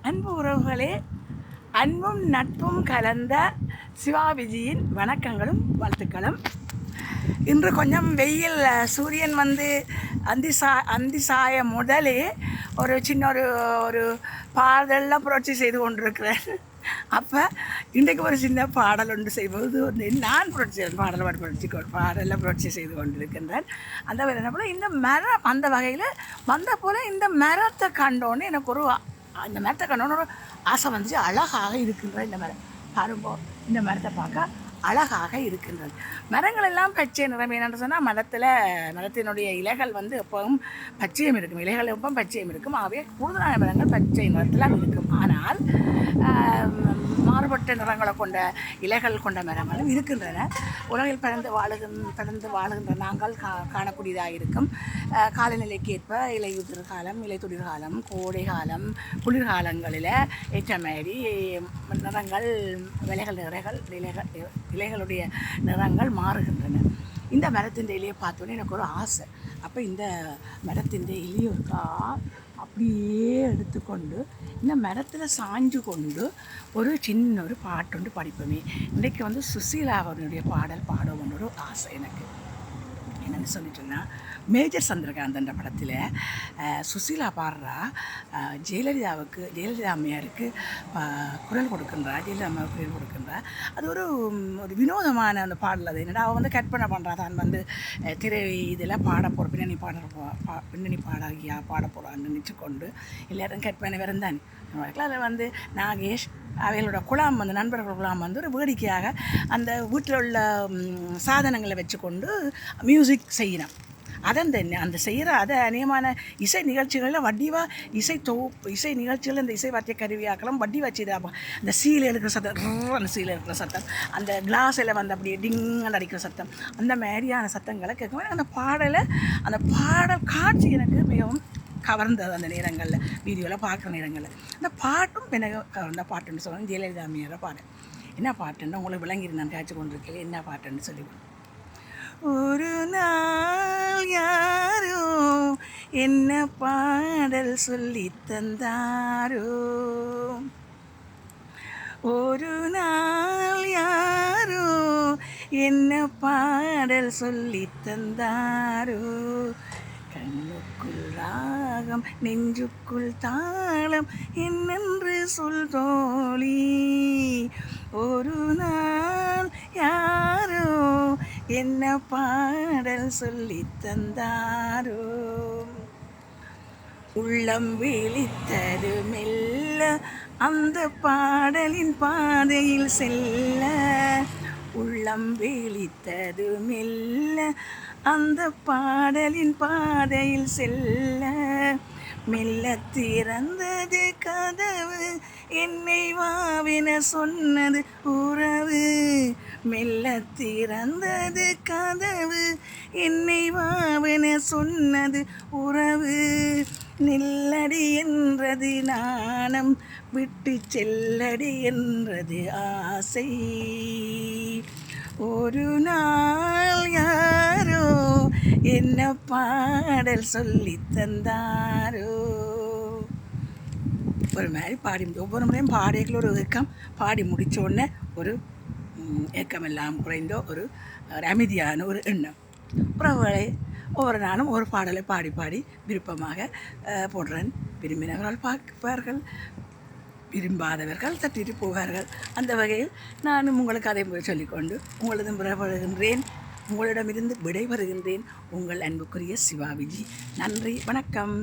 அன்பு உறவுகளே, அன்பும் நட்பும் கலந்த சிவாவிஜியின் வணக்கங்களும் வாழ்த்துக்களும். இன்று கொஞ்சம் வெயில், சூரியன் வந்து அந்தி சாய முதலே ஒரு சின்ன ஒரு பாடலில் புரட்சி செய்து கொண்டிருக்கிறேன். அப்போ இன்றைக்கு ஒரு சின்ன பாடல் ஒன்று செய்வது நான் பாடலில் புரட்சி செய்து கொண்டிருக்கின்றேன். அந்த என்ன போல் இந்த மரம் அந்த வகையில் வந்த போல் இந்த மரத்தை கண்டோன்னு எனக்கு இந்த மரத்தை கண்டோன்னு ஒரு ஆசை வந்துச்சு. அழகாக இருக்கின்ற இந்த மரம் பாருங்கோ, இந்த மரத்தை பார்க்க அழகாக இருக்கின்றது. மரங்கள் எல்லாம் பச்சை நிறம். என்னென்னு சொன்னால் மரத்தினுடைய இலைகள் வந்து எப்பவும் பச்சையும் இருக்கும், இலைகள் எப்பவும் பச்சையும் இருக்கும். ஆகவே கூடுதலான மரங்கள் பச்சை நிறத்தில் இருக்கும். ஆனால் மாறுபட்ட நிறங்களை கொண்ட இலைகள் கொண்ட மரங்களும் இருக்கின்றன. உலகில் பறந்து வாழுகின்ற நாங்கள் காணக்கூடியதாக இருக்கும். காலநிலைக்கு ஏற்ப இலையுதிர் காலம், இலைத்துளிர் காலம், கோடை காலம், குளிர்காலங்களில் ஏற்ற மாதிரி நிறங்கள் இலைகளுடைய நிறங்கள் மாறுகின்றன. இந்த மரத்தின் இலையை பார்த்தோன்னே எனக்கு ஒரு ஆசை. அப்போ இந்த மரத்தின் இலையை இருக்கா அப்படியே எடுத்துக்கொண்டு இந்த மரத்தில் சாஞ்சு கொண்டு ஒரு சின்ன ஒரு பாட்டு படிப்போமே. இன்றைக்கு வந்து சுசீலாவனுடைய பாடல் பாடணும்னு ஒரு ஆசை எனக்கு. என்னென்னு சொல்லிட்டோன்னா, மேஜர் சந்திரகாந்தன்ற படத்தில் சுசீலா பாடுறா, ஜெயலலிதா அம்மையாருக்கு குரல் கொடுக்கின்றா, ஜெயலலிதா அம்மாவுக்கு குரல் கொடுக்கின்றா. அது ஒரு வினோதமான அந்த பாடல். அது என்னடா அவள் வந்து கற்பனை பண்ணுறா, தான் வந்து திரை இதில் பின்னணி பாடகியா பாட போகிறான்னு நினச்சிக்கொண்டு எல்லாரும் கற்பனை வரந்தானே. அதில் வந்து நாகேஷ் அவைகளோட குழாம் வந்து நண்பர்கள் குழாம் வந்து ஒரு வேடிக்கையாக அந்த வீட்டில் உள்ள சாதனங்களை வச்சுக்கொண்டு மியூசிக் செய்யணும். அந்த செய்கிற அதை அநேகமான இசை நிகழ்ச்சிகளில் இசை நிகழ்ச்சிகளில் இந்த இசை வாத்திய கருவியாக்கலாம் வட்டி வச்சுதாப்பா. அந்த சீலை எடுக்கிற சத்தம், அந்த சீலை எடுக்கிற சத்தம், அந்த கிளாஸில் வந்து அப்படியே டிங்கன்னு அடிக்கிற சத்தம், அந்த மாதிரியான சத்தங்களை கேட்கும்போது அந்த பாடல் காட்சி எனக்கு மிகவும் கவர்ந்தது. அந்த நேரங்களில் வீடியோவில் பார்க்குற நேரங்களில் இந்த பாட்டும் எனக்கு கவர்ந்த பாட்டுன்னு சொல்லுவேன். ஜெயலலிதா அம்மையார பாடு. என்ன பாட்டுன்னு உங்களுக்கு விளங்கியிருந்தான் காய்ச்சி கொண்டிருக்கல. என்ன பாட்டுன்னு சொல்லிவிடும். ஒரு நாள் யாரோ என்ன பாடல் சொல்லி தந்தாரோ, ஒரு நாள் யாரோ என்ன பாடல் சொல்லி தந்தாரோ, கண்ணுக்குள் ராகம் நெஞ்சுக்குள் தாளம் என்னென்று சொல் தோழி, ஒரு நாள் யாரோ என்ன பாடல் சொல்லி தந்தாரோ, உள்ளம் விழித்தது மெல்ல அந்த பாடலின் பாதையில் செல்ல, உள்ளம் விழித்தது மெல்ல அந்த பாடலின் பாதையில் செல்ல, மெல்ல திறந்தது கதவு என்னை வாவென சொன்னது உறவு, மெல்ல திறந்தது கதவு என்னை வாவென சொன்னது உறவு, நில்லடி என்றது நாணம் விட்டு செல்லடி என்றது ஆசை, ஒரு நாள் யாரோ என்ன பாடல் சொல்லி தந்தாரோ. ஒரு மாதிரி பாடி ஒவ்வொரு முறையும் பாடியக்குள்ள ஒரு ஏக்கம், பாடி முடித்தோடனே ஒரு ஏக்கமெல்லாம் குறைந்தோ ஒரு அமைதியான ஒரு எண்ணம். உறவுகளை ஒவ்வொரு நாளும் ஒரு பாடலை பாடி விருப்பமாக போடுறேன். விரும்பினவர்கள் பார்ப்பார்கள், விரும்பாதவர்கள் தட்டிட்டு போவார்கள். அந்த வகையில் நானும் உங்களுக்கு அதை சொல்லிக்கொண்டு உங்களதும் விடைபெறுகின்றேன். உங்களிடமிருந்து விடைபெறுகின்றேன். உங்கள் அன்புக்குரிய சிவாவிஜி. நன்றி, வணக்கம்.